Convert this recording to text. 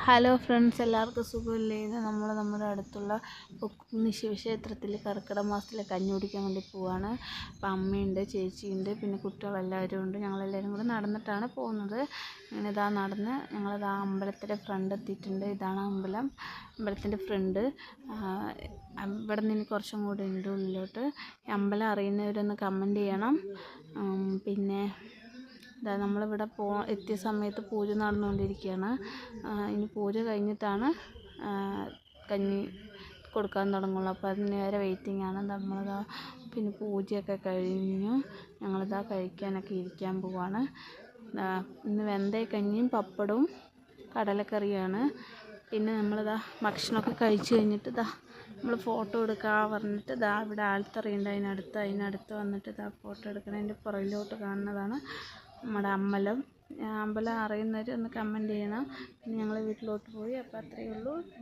Hello friends, എല്ലാവർക്കും സുഖമില്ലേ? ഇത് നമ്മുടെ അടുത്തുള്ള പൊക്കുന്ന് ശിവക്ഷേത്രത്തിൽ കർക്കിടക മാസത്തിലെ കഞ്ഞി കുടിക്കാൻ വേണ്ടി പോവാണ്. അപ്പം അമ്മയുണ്ട്, ചേച്ചിയുണ്ട്, പിന്നെ കുട്ടികളെല്ലാവരും ഉണ്ട്. ഞങ്ങളെല്ലാവരും കൂടെ നടന്നിട്ടാണ് പോകുന്നത്. അങ്ങനെ ഇതാ നടന്ന് ഞങ്ങളിതാ അമ്പലത്തിൻ്റെ ഫ്രണ്ട് എത്തിയിട്ടുണ്ട്. ഇതാണ് അമ്പലത്തിൻ്റെ ഫ്രണ്ട്. ഇവിടെ നിന്ന് കുറച്ചും കൂടി ഉണ്ട് ഉള്ളിലോട്ട്. അമ്പലം അറിയുന്നവരൊന്ന് കമൻറ്റ് ചെയ്യണം. പിന്നെ നമ്മളിവിടെ എത്തിയ സമയത്ത് പൂജ നടന്നുകൊണ്ടിരിക്കുകയാണ്. ഇനി പൂജ കഴിഞ്ഞിട്ടാണ് കഞ്ഞി കൊടുക്കാൻ തുടങ്ങുള്ളൂ. അപ്പോൾ അതിന് വരെ വെയിറ്റിംഗ് ആണ്. നമ്മളിതാ പിന്നെ പൂജയൊക്കെ കഴിഞ്ഞു ഞങ്ങളിതാ കഴിക്കാനൊക്കെ ഇരിക്കാൻ പോവാണ്. ഇന്ന് വെന്തയക്കഞ്ഞിയും പപ്പടവും കടലക്കറിയാണ്. പിന്നെ നമ്മളിതാ ഭക്ഷണമൊക്കെ കഴിച്ച് കഴിഞ്ഞിട്ട് നമ്മൾ ഫോട്ടോ എടുക്കാൻ പറഞ്ഞിട്ട് ഇവിടെ ആൽത്തറയുണ്ട്. അതിനടുത്ത് വന്നിട്ട് ഫോട്ടോ എടുക്കണതിൻ്റെ പുറകിലോട്ട് കാണുന്നതാണ് നമ്മുടെ അമ്പലം അറിയുന്നവർ ഒന്ന് കമൻറ്റ് ചെയ്യണം. പിന്നെ ഞങ്ങൾ വീട്ടിലോട്ട് പോയി. അപ്പോൾ അത്രയേ ഉള്ളൂ.